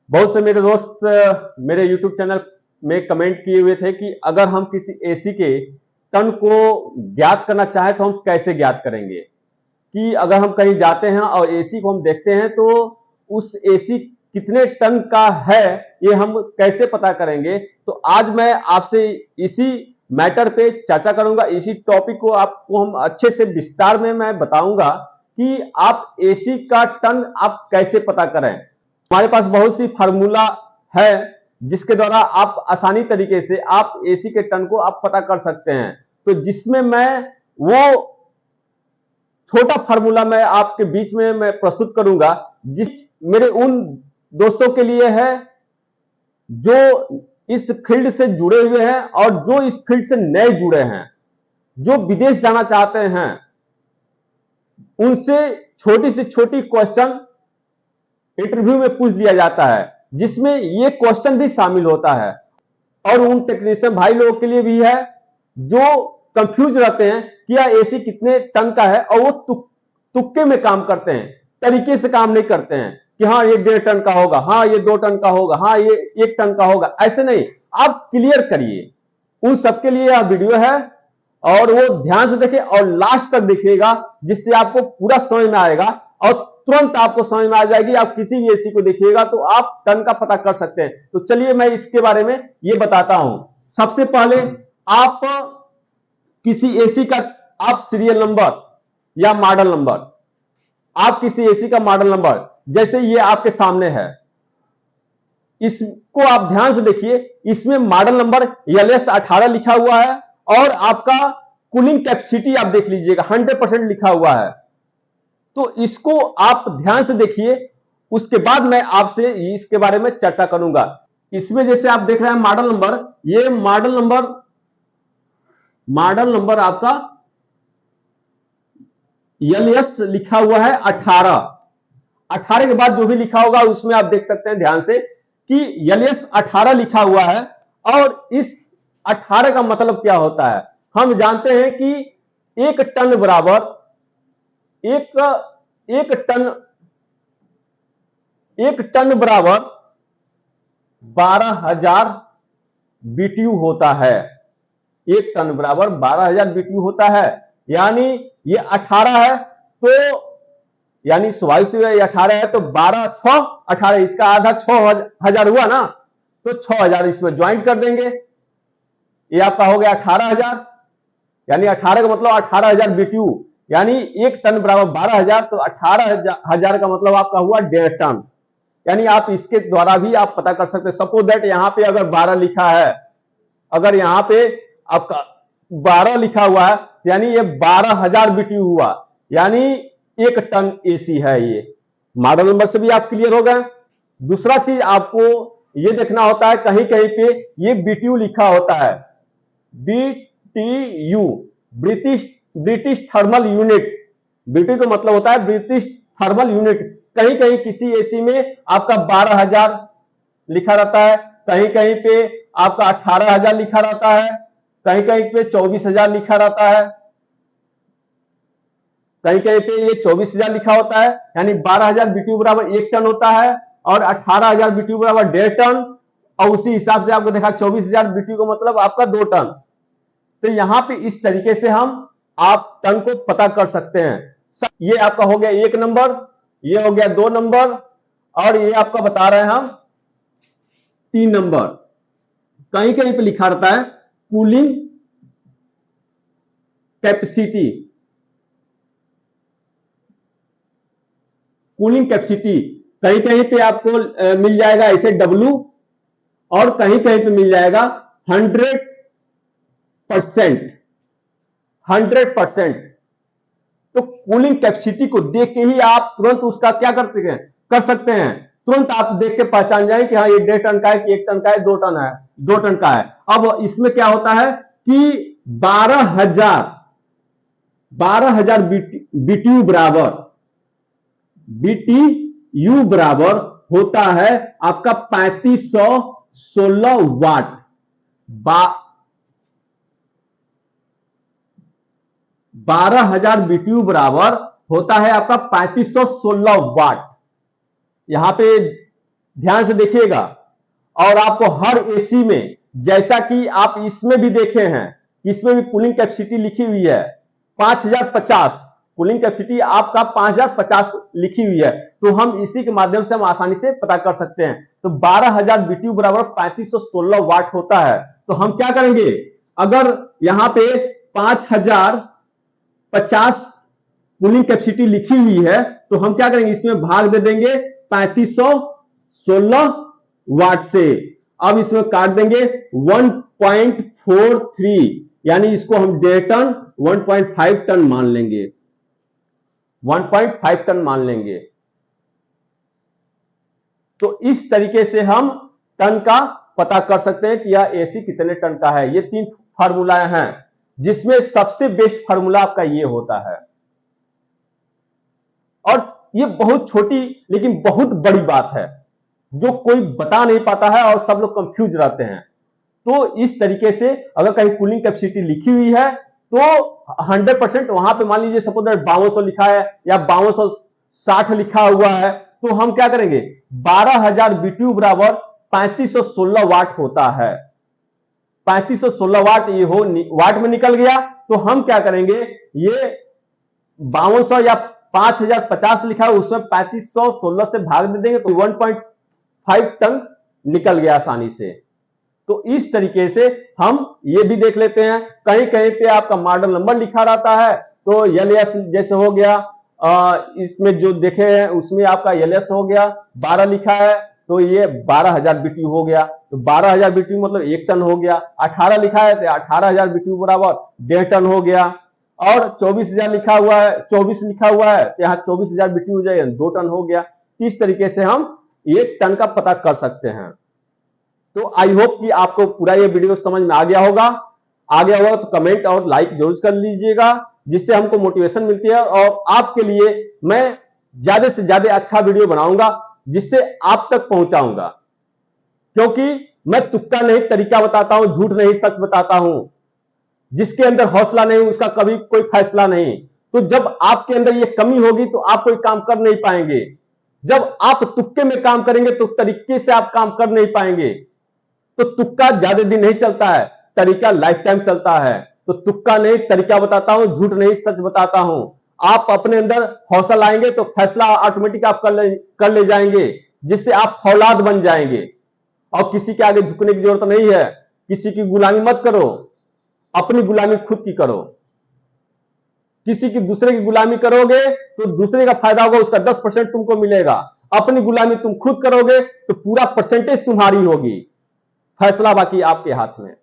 बहुत से मेरे दोस्त मेरे YouTube चैनल में कमेंट किए हुए थे कि अगर हम किसी एसी के टन को ज्ञात करना चाहें तो हम कैसे ज्ञात करेंगे। कि अगर हम कहीं जाते हैं और एसी को हम देखते हैं तो उस एसी कितने टन का है ये हम कैसे पता करेंगे। तो आज मैं आपसे इसी मैटर पे चर्चा करूंगा, इसी टॉपिक को आपको हम अच्छे से विस्तार में मैं बताऊंगा कि आप एसी का टन आप कैसे पता करें। हमारे पास बहुत सी फार्मूला है जिसके द्वारा आप आसानी तरीके से आप एसी के टन को आप पता कर सकते हैं। तो जिसमें मैं वो छोटा फार्मूला मैं आपके बीच में मैं प्रस्तुत करूंगा जिस मेरे उन दोस्तों के लिए है जो इस फील्ड से जुड़े हुए हैं और जो इस फील्ड से नए जुड़े हैं, जो विदेश जाना चाहते हैं। उनसे छोटी से छोटी क्वेश्चन इंटरव्यू में पूछ लिया जाता है जिसमें ये क्वेश्चन भी शामिल होता है। और उन टेक्नीशियन भाई लोगों के लिए भी है जो कंफ्यूज रहते हैं कि यह एसी कितने टन का है और वो तुक्के में काम करते हैं, तरीके से काम नहीं करते हैं कि हाँ ये 1.5 टन का होगा, हाँ ये 2 टन का होगा, हाँ ये 1 टन का होगा। ऐसे नहीं, आप क्लियर करिए। उन सबके लिए यह वीडियो है और वो ध्यान से देखें और लास्ट तक देखिएगा जिससे आपको पूरा समझ में आएगा और तुरंत आपको समझ में आ जाएगी। आप किसी भी एसी को देखिएगा तो आप टन का पता कर सकते हैं। तो चलिए मैं इसके बारे में ये बताता हूं। सबसे पहले आप किसी एसी का आप सीरियल नंबर या मॉडल नंबर, आप किसी एसी का मॉडल नंबर जैसे ये आपके सामने है, इसको आप ध्यान से देखिए। इसमें मॉडल नंबर LS18 लिखा हुआ है और आपका कूलिंग कैपेसिटी आप देख लीजिएगा 100% लिखा हुआ है। तो इसको आप ध्यान से देखिए, उसके बाद मैं आपसे इसके बारे में चर्चा करूंगा। इसमें जैसे आप देख रहे हैं मॉडल नंबर, ये मॉडल नंबर आपका LS लिखा हुआ है 18 के बाद जो भी लिखा होगा उसमें आप देख सकते हैं ध्यान से कि LS18 लिखा हुआ है। और इस 18 का मतलब क्या होता है, हम जानते हैं कि एक टन बराबर एक टन बराबर 12,000 BTU होता है। एक टन बराबर 12,000 BTU होता है। यानी ये 18 है तो यानी स्वाभाविक से 18 है तो 12 6 18, इसका आधा 6,000 हुआ ना, तो 6,000 इसमें ज्वाइन कर देंगे। ये आपका हो गया 18,000, यानी 18 का मतलब 18,000 BTU, यानी एक टन बराबर 12,000 तो 18,000 का मतलब आपका हुआ 1.5 टन। यानी आप इसके द्वारा भी आप पता कर सकते हैं। सपोज दैट यहां पे अगर 12 लिखा है, अगर यहां पे आपका 12 लिखा हुआ है यानी ये 12,000 BTU हुआ, यानी एक टन एसी है। ये मॉडल नंबर से भी आप क्लियर हो गए। दूसरा चीज आपको ये देखना होता है, कहीं कहीं पे ये BTU लिखा होता है, BTU British thermal unit. BTU का मतलब होता है ब्रिटिश थर्मल यूनिट। कहीं कहीं किसी एसी में आपका 12,000 लिखा रहता है, कहीं कहीं पे आपका 18,000 लिखा रहता है, कहीं कहीं पे 24,000 लिखा रहता है, कहीं कहीं पे ये 24,000 लिखा होता है। यानी 12,000 BTU बराबर 1 टन होता है और 18,000 BTU बराबर 1.5 टन। और उसी हिसाब से आपको देखा 24,000 BTU का मतलब आपका 2 टन। तो यहां पे इस तरीके से आप टन को पता कर सकते हैं। ये आपका हो गया 1 नंबर, ये हो गया 2 नंबर और ये आपका बता रहे हैं हम 3 नंबर। कहीं कहीं पे लिखा रहता है कूलिंग कैपेसिटी। कूलिंग कैपेसिटी कहीं कहीं पे आपको मिल जाएगा ऐसे W और कहीं कहीं पे मिल जाएगा 100%। तो कूलिंग कैपेसिटी को देख के ही आप तुरंत उसका क्या कर सकते हैं, तुरंत आप देख के पहचान जाए कि हाँ ये 1.5 टन का है कि 1 टन का है, 2 टन का है। अब इसमें क्या होता है कि 12,000 BTU बराबर होता है आपका 3516 वाट। 12,000 BTU बराबर होता है आपका 3516 वाट। यहां पे ध्यान से देखिएगा। और आपको हर एसी में, जैसा कि आप इसमें भी देखे हैं, इसमें भी कूलिंग कैपेसिटी लिखी हुई है 5050, कूलिंग कैपेसिटी आपका 5050 लिखी हुई है। तो हम इसी के माध्यम से हम आसानी से पता कर सकते हैं। तो 12000 BTU बराबर 3516 वाट होता है। तो हम क्या करेंगे, अगर यहां पे 5050 कूलिंग कैपेसिटी लिखी हुई है तो हम क्या करेंगे, इसमें भाग दे देंगे 3516 वाट से। अब इसमें काट देंगे 1.43, यानी इसको हम 1.5 टन 1.5 टन मान लेंगे, 1.5 टन मान लेंगे। तो इस तरीके से हम टन का पता कर सकते हैं कि यह एसी कितने टन का है। ये 3 फार्मूला हैं, जिसमें सबसे बेस्ट फार्मूला आपका ये होता है। और ये बहुत छोटी लेकिन बहुत बड़ी बात है, जो कोई बता नहीं पाता है और सब लोग कंफ्यूज रहते हैं। तो इस तरीके से अगर कहीं कूलिंग कैपेसिटी लिखी हुई है तो 100% वहां पे मान लीजिए सपोज 5200 लिखा है या 5260 लिखा हुआ है, तो हम क्या करेंगे, 12000 BTU बराबर 3516 वाट होता है। 3516 वाट ये हो वाट में निकल गया, तो हम क्या करेंगे, ये 5200 या 5050 लिखा है उसमें 3516 से भाग दे देंगे तो 1.5 टन निकल गया आसानी से। तो इस तरीके से हम ये भी देख लेते हैं, कहीं कहीं पे आपका मॉडल नंबर लिखा रहता है तो LS जैसे हो गया, इसमें जो देखे हैं उसमें आपका LS हो गया 12 लिखा है तो ये 12000 BTU हो गया। तो 12000 BTU मतलब 1 टन हो गया। 18 लिखा है तो 18000 BTU बराबर 1.5 टन हो गया। और 24000 लिखा हुआ है, 24 लिखा हुआ है तो यहाँ 24000 BTU हो जाए 2 टन हो गया। इस तरीके से हम 1 टन का पता कर सकते हैं। तो आई होप कि आपको पूरा ये वीडियो समझ में आ गया होगा। तो कमेंट और लाइक जरूर कर लीजिएगा, जिससे हमको मोटिवेशन मिलती है और आपके लिए मैं ज्यादा से ज्यादा अच्छा वीडियो बनाऊंगा जिससे आप तक पहुंचाऊंगा। क्योंकि मैं तुक्का नहीं तरीका बताता हूं, झूठ नहीं सच बताता हूं। जिसके अंदर हौसला नहीं उसका कभी कोई फैसला नहीं। तो जब आपके अंदर ये कमी होगी तो आप कोई काम कर नहीं पाएंगे। जब आप तुक्के में काम करेंगे तो तरीके से आप काम कर नहीं पाएंगे। तो तुक्का ज्यादा दिन नहीं चलता है, तरीका लाइफ टाइम चलता है। तो तुक्का नहीं तरीका बताता हूं, झूठ नहीं सच बताता हूं। आप अपने अंदर हौसला लाएंगे तो फैसला ऑटोमेटिक आप कर ले जाएंगे, जिससे आप फौलाद बन जाएंगे। और किसी के आगे झुकने की जरूरत नहीं है। किसी की गुलामी मत करो, अपनी गुलामी खुद की करो। किसी की दूसरे की गुलामी करोगे तो दूसरे का फायदा होगा, उसका 10% तुमको मिलेगा। अपनी गुलामी तुम खुद करोगे तो पूरा परसेंटेज तुम्हारी होगी। फैसला बाकी आपके हाथ में।